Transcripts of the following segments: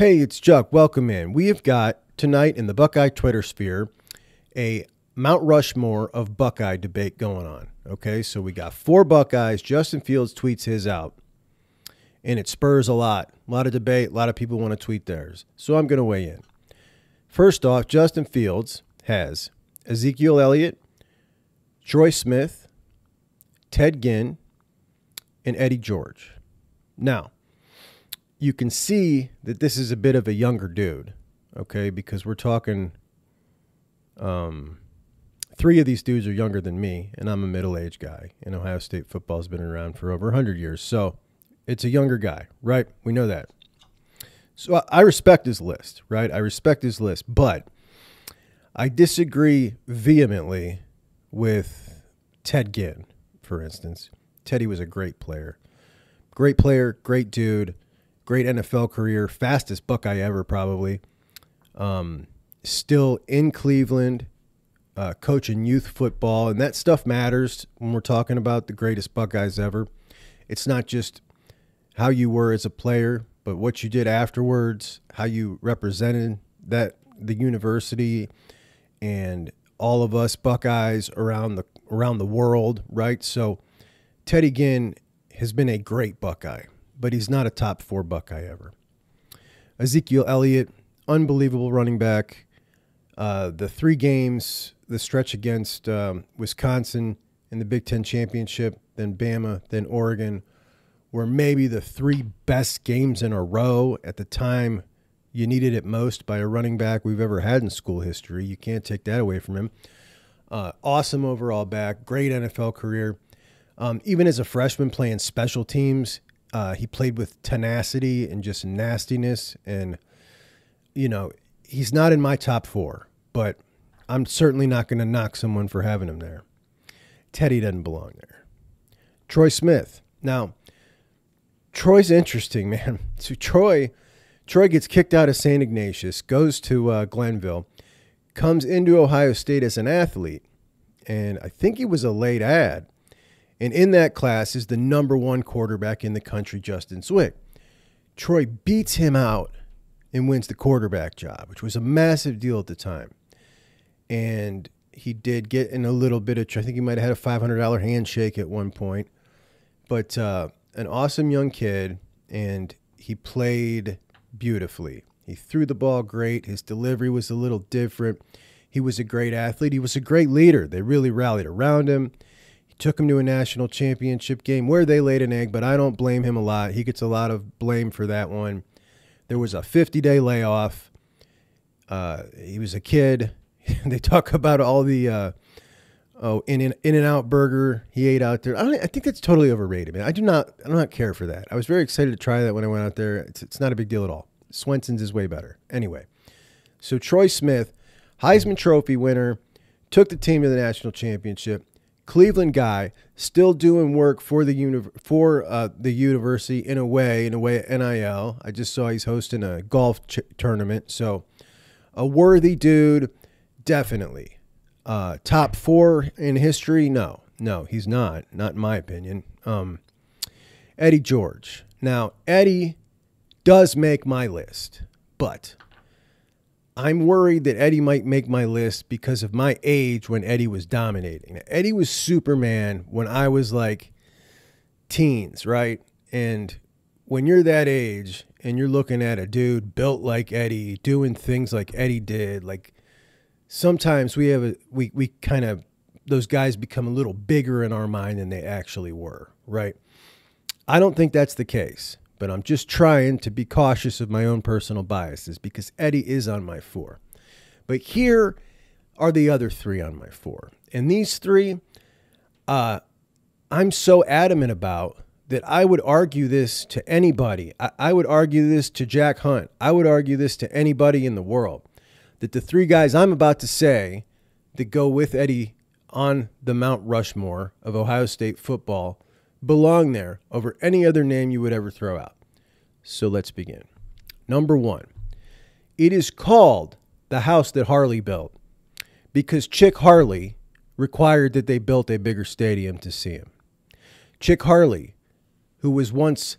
Hey, it's Chuck. Welcome in. We have got tonight in the Buckeye Twitter sphere a Mount Rushmore of Buckeye debate going on. Okay, so we got four Buckeyes. Justin Fields tweets his out, and it spurs a lot of debate. A lot of people want to tweet theirs. So I'm going to weigh in. First off, Justin Fields has Ezekiel Elliott, Troy Smith, Ted Ginn, and Eddie George. Now, you can see that this is a bit of a younger dude, okay, because we're talking three of these dudes are younger than me, and I'm a middle-aged guy, and Ohio State football's been around for over 100 years, so it's a younger guy, right? We know that. So I respect his list, right? I respect his list, but I disagree vehemently with Ted Ginn, for instance. Teddy was a great player, great dude. Great NFL career, fastest Buckeye ever probably. Still in Cleveland, coaching youth football, and that stuff matters when we're talking about the greatest Buckeyes ever. It's not just how you were as a player, but what you did afterwards, how you represented the university and all of us Buckeyes around the world, right? So Teddy Ginn has been a great Buckeye, but he's not a top four Buckeye ever. Ezekiel Elliott, unbelievable running back. The 3 games, the stretch against Wisconsin in the Big Ten Championship, then Bama, then Oregon, were maybe the 3 best games in a row at the time you needed it most by a running back we've ever had in school history. You can't take that away from him. Awesome overall back, great NFL career. Even as a freshman playing special teams, he played with tenacity and just nastiness. And, you know, he's not in my top 4, but I'm certainly not going to knock someone for having him there. Teddy doesn't belong there. Troy Smith. Now, Troy's interesting, man. So Troy gets kicked out of St. Ignatius, goes to Glenville, comes into Ohio State as an athlete, and I think he was a late ad. And in that class is the #1 quarterback in the country, Justin Zwick. Troy beats him out and wins the quarterback job, which was a massive deal at the time. And he did get in a little bit of, I think he might have had a $500 handshake at one point. But an awesome young kid, and he played beautifully. He threw the ball great. His delivery was a little different. He was a great athlete. He was a great leader. They really rallied around him. Took him to a national championship game where they laid an egg, but I don't blame him a lot. He gets a lot of blame for that one. There was a 50-day layoff. He was a kid. They talk about all the In-N-Out burger he ate out there. I think that's totally overrated, man. I do not care for that. I was very excited to try that when I went out there. It's not a big deal at all. Swenson's is way better. Anyway, so Troy Smith, Heisman Trophy winner, took the team to the national championship. Cleveland guy, still doing work for the university in a way NIL. I just saw he's hosting a golf tournament, so a worthy dude, definitely. Top 4 in history? No, he's not in my opinion. Eddie George. Now, Eddie does make my list, but I'm worried that Eddie might make my list because of my age when Eddie was dominating. Eddie was Superman when I was like teens, right? And when you're that age and you're looking at a dude built like Eddie, doing things like Eddie did, like sometimes we kind of, those guys become a little bigger in our mind than they actually were, right? I don't think that's the case. But I'm just trying to be cautious of my own personal biases because Eddie is on my 4. But here are the other 3 on my 4. And these 3, I'm so adamant about that I would argue this to anybody. I would argue this to Jack Hunt. I would argue this to anybody in the world. That the 3 guys I'm about to say that go with Eddie on the Mount Rushmore of Ohio State football belong there over any other name you would ever throw out. So let's begin. Number 1, it is called the house that Harley built because Chick Harley required that they built a bigger stadium to see him. Chick Harley, who was once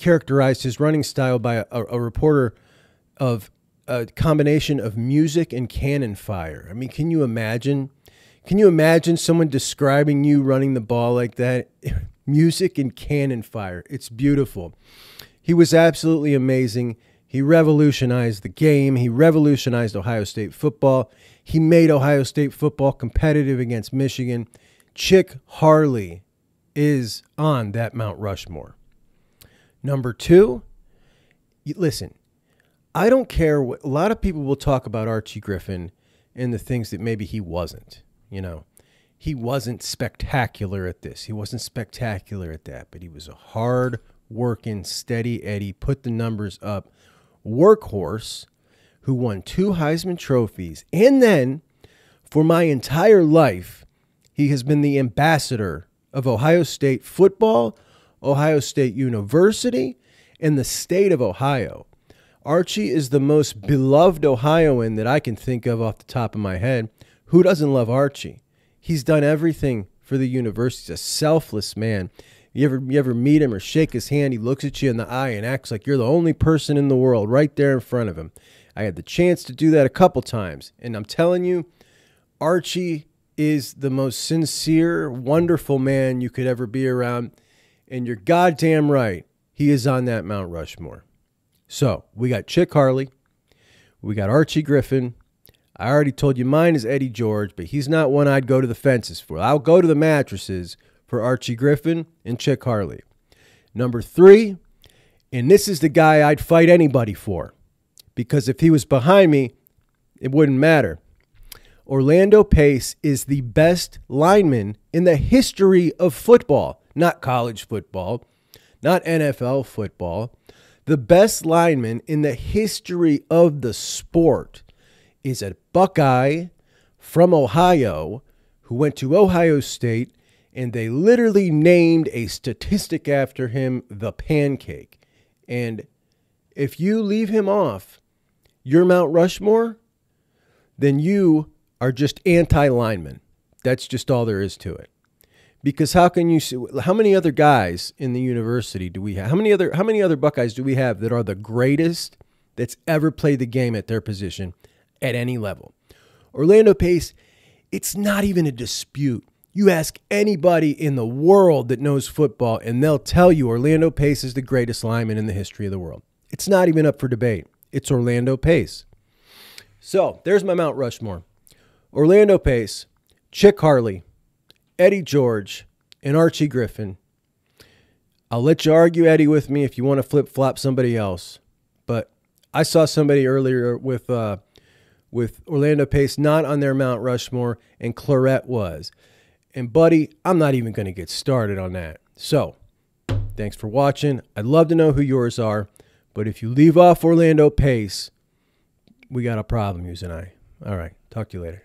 characterized his running style by a reporter of a combination of music and cannon fire. I mean, can you imagine? Can you imagine someone describing you running the ball like that? Music and cannon fire. It's beautiful. He was absolutely amazing. He revolutionized the game. He revolutionized Ohio State football. He made Ohio State football competitive against Michigan. Chick Harley is on that Mount Rushmore. Number 2, listen, I don't care what, a lot of people will talk about Archie Griffin and the things that maybe he wasn't. He wasn't spectacular at this. He wasn't spectacular at that, but he was a hard-working, steady Eddie, put the numbers up, workhorse who won 2 Heisman trophies. And then, for my entire life, he has been the ambassador of Ohio State football, Ohio State University, and the state of Ohio. Archie is the most beloved Ohioan that I can think of off the top of my head. Who doesn't love Archie? He's done everything for the university. He's a selfless man. You ever meet him or shake his hand, he looks at you in the eye and acts like you're the only person in the world right there in front of him. I had the chance to do that a couple times, and I'm telling you, Archie is the most sincere, wonderful man you could ever be around, and you're goddamn right, he is on that Mount Rushmore. So, we got Chick Harley, we got Archie Griffin. I already told you mine is Eddie George, but he's not one I'd go to the fences for. I'll go to the mattresses for Archie Griffin and Chick Harley. Number 3, and this is the guy I'd fight anybody for, because if he was behind me, it wouldn't matter. Orlando Pace is the best lineman in the history of football, not college football, not NFL football. The best lineman in the history of the sport is a Buckeye from Ohio who went to Ohio State, and they literally named a statistic after him, the pancake. And if you leave him off your Mount Rushmore, then you are just anti-lineman. That's just all there is to it. Because how can you see, how many other guys in the university do we have? How many other Buckeyes do we have that are the greatest that's ever played the game at their position at any level? Orlando Pace, it's not even a dispute. You ask anybody in the world that knows football, and they'll tell you Orlando Pace is the greatest lineman in the history of the world. It's not even up for debate. It's Orlando Pace. So there's my Mount Rushmore. Orlando Pace, Chick Harley, Eddie George, and Archie Griffin. I'll let you argue Eddie with me if you want to flip-flop somebody else. But I saw somebody earlier with Orlando Pace not on their Mount Rushmore, and Clarett was. And, buddy, I'm not even going to get started on that. So, thanks for watching. I'd love to know who yours are. But if you leave off Orlando Pace, we got a problem, you and I. All right. Talk to you later.